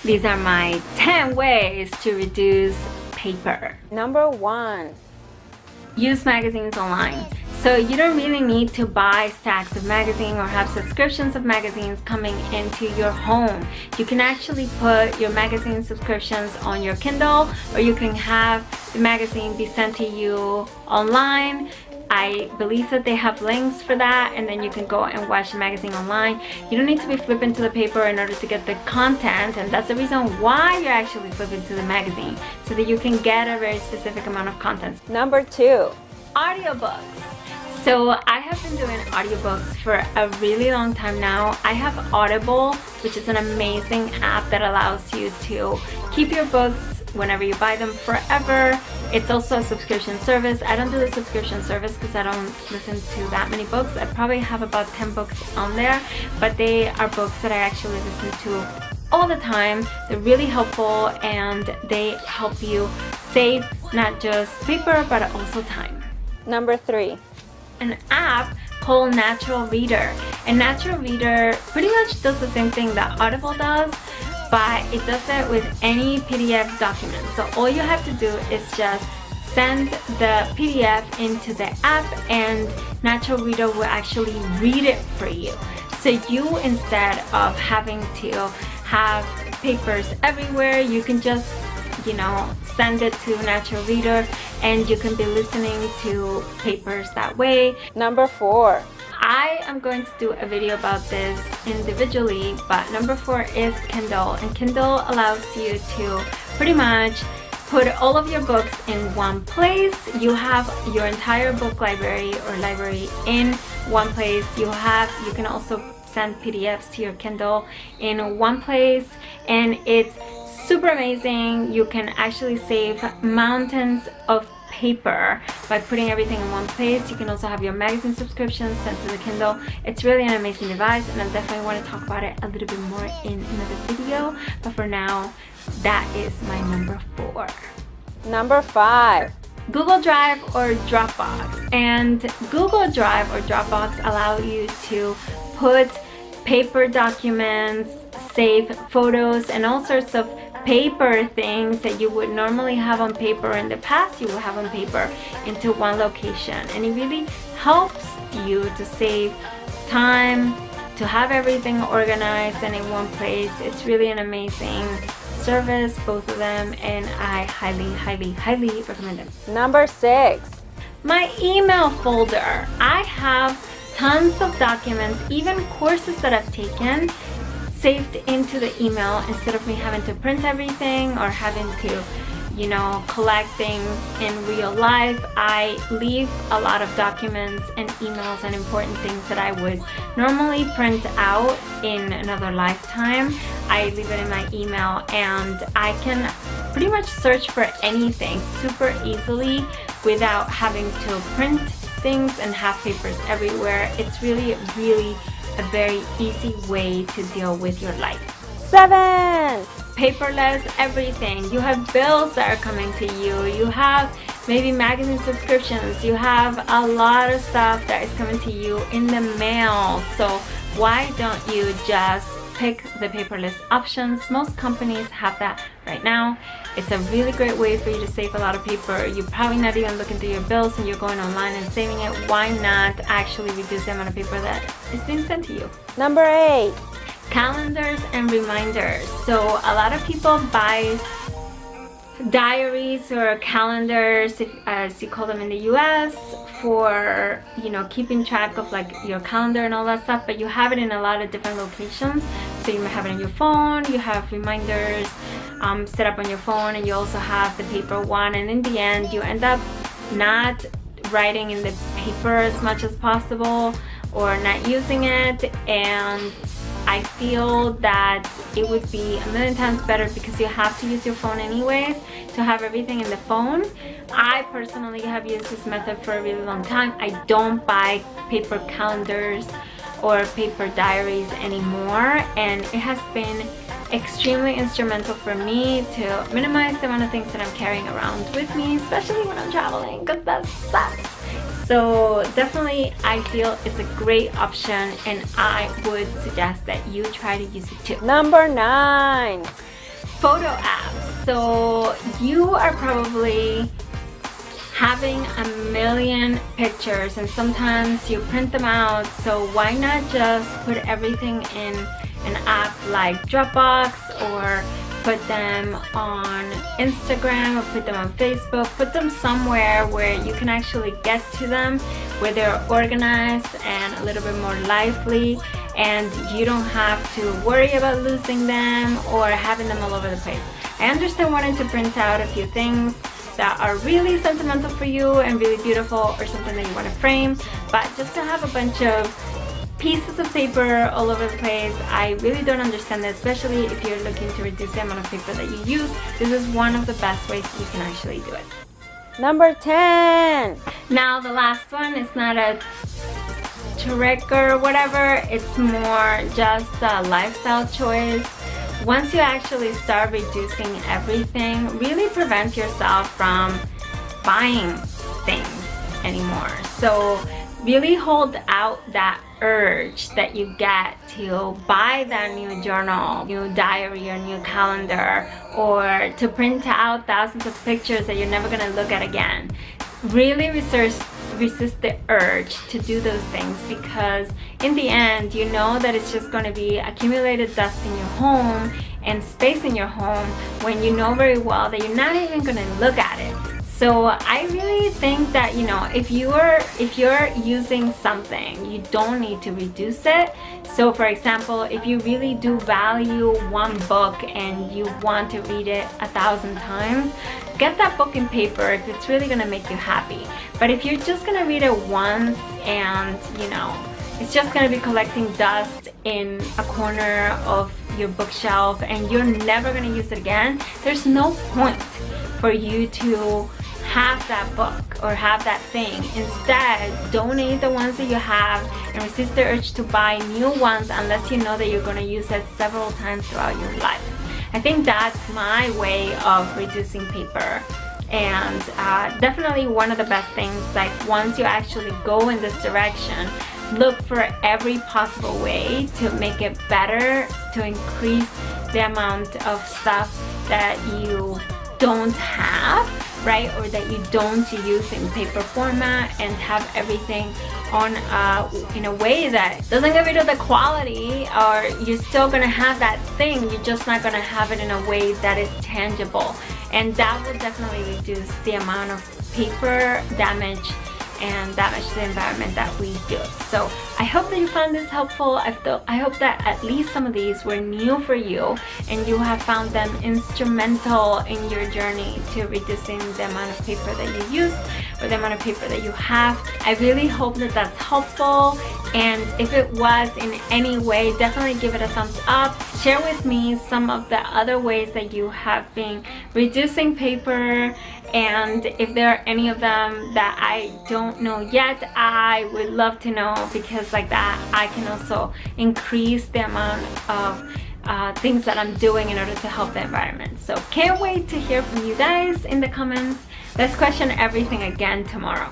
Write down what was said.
These are my 10 ways to reduce paper. Number 1. Use magazines online. So you don't really need to buy stacks of magazines or have subscriptions of magazines coming into your home. You can actually put your magazine subscriptions on your Kindle, or you can have the magazine be sent to you online. I believe that they have links for that, and then you can go and watch the magazine online. You don't need to be flipping to the paper in order to get the content, and that's the reason why you're actually flipping to the magazine, so that you can get a very specific amount of content. Number 2. Audiobooks. So I have been doing audiobooks for a really long time now. I have Audible, which is an amazing app that allows you to keep your books whenever you buy them forever. It's also a subscription service. I don't do the subscription service because I don't listen to that many books. I probably have about 10 books on there, but they are books that I actually listen to all the time. They're really helpful, and they help you save not just paper but also time. Number 3. An app called Natural Reader. And Natural Reader pretty much does the same thing that Audible does, but it does it with any PDF document. So all you have to do is just send the PDF into the app, and Natural Reader will actually read it for you. So you, instead of having to have papers everywhere, you can just, send it to Natural Reader, and you can be listening to papers that way. Number 4. I am going to do a video about this individually, but number 4 is Kindle. And Kindle allows you to pretty much put all of your books in one place. You have your entire book library in one place. You can also send PDFs to your Kindle in one place, and it's super amazing. You can actually save mountains of paper by putting everything in one place. You can also have your magazine subscriptions sent to the Kindle. It's really an amazing device, and I definitely want to talk about it a little bit more in another video, but for now, that is my number 4. Number 5. Google Drive or Dropbox. And Google Drive or Dropbox allow you to put paper documents, save photos, and all sorts of paper things that you would normally have on paper in the past, you will have on paper, into one location. And it really helps you to save time, to have everything organized and in one place. It's really an amazing service, both of them, and I highly recommend them. Number 6. My email folder. I have tons of documents, even courses that I've taken, saved into the email, instead of me having to print everything or having to collect things in real life. I leave a lot of documents and emails and important things that I would normally print out in another lifetime. I leave it in my email, and I can pretty much search for anything super easily without having to print things and have papers everywhere. It's really a very easy way to deal with your life. 7. Paperless everything. You have bills that are coming to you. You have maybe magazine subscriptions. You have a lot of stuff that is coming to you in the mail. So why don't you just pick the paperless options? Most companies have that right now. It's a really great way for you to save a lot of paper. You're probably not even looking through your bills, and you're going online and saving it. Why not actually reduce the amount of paper that is being sent to you? Number 8. Calendars and reminders. So a lot of people buy diaries or calendars, as you call them in the US, for keeping track of like your calendar and all that stuff, but you have it in a lot of different locations. So you might have it on your phone, you have reminders set up on your phone, and you also have the paper one, and in the end you end up not writing in the paper as much as possible or not using it. And I feel that it would be a million times better, because you have to use your phone anyways, to have everything in the phone. I personally have used this method for a really long time. I don't buy paper calendars or paper diaries anymore, and it has been extremely instrumental for me to minimize the amount of things that I'm carrying around with me, especially when I'm traveling, because that sucks. So definitely I feel it's a great option, and I would suggest that you try to use it too. Number 9. photo apps. So you are probably having a million pictures and sometimes you print them out, so why not just put everything in an app like Dropbox, or put them on Instagram, or put them on Facebook, put them somewhere where you can actually get to them, where they're organized and a little bit more lively, and you don't have to worry about losing them or having them all over the place. I understand wanting to print out a few things that are really sentimental for you and really beautiful, or something that you want to frame, but just to have a bunch of pieces of paper all over the place, I really don't understand that, especially if you're looking to reduce the amount of paper that you use. This is one of the best ways you can actually do it. Number 10. Now the last one is not a trick or whatever, it's more just a lifestyle choice. Once you actually start reducing everything, really prevent yourself from buying things anymore. So really hold out that urge that you get to buy that new journal, new diary, or new calendar, or to print out thousands of pictures that you're never going to look at again. Really resist the urge to do those things, because in the end you know that it's just going to be accumulated dust in your home and space in your home when you know very well that you're not even going to look at it. So I really think that, you know, if you're using something, you don't need to reduce it. So for example, if you really do value one book and you want to read it 1,000 times, get that book in paper if it's really gonna make you happy. But if you're just gonna read it once and, you know, it's just gonna be collecting dust in a corner of your bookshelf and you're never gonna use it again, there's no point for you to have that book or have that thing. Instead, donate the ones that you have and resist the urge to buy new ones unless you know that you're going to use it several times throughout your life. I think that's my way of reducing paper, and definitely one of the best things. Like, once you actually go in this direction, look for every possible way to make it better, to increase the amount of stuff that you don't have, right, or that you don't use in paper format, and have everything on in a way that doesn't give you the quality, or you're still gonna have that thing, you're just not gonna have it in a way that is tangible, and that will definitely reduce the amount of paper damage and damage to the environment that we do. So I hope that you found this helpful. I hope that at least some of these were new for you and you have found them instrumental in your journey to reducing the amount of paper that you use or the amount of paper that you have. I really hope that that's helpful, and if it was in any way, definitely give it a thumbs up. Share with me some of the other ways that you have been reducing paper, and if there are any of them that I don't know yet, I would love to know, because like that I can also increase the amount of things that I'm doing in order to help the environment. So can't wait to hear from you guys in the comments. Let's question everything again tomorrow.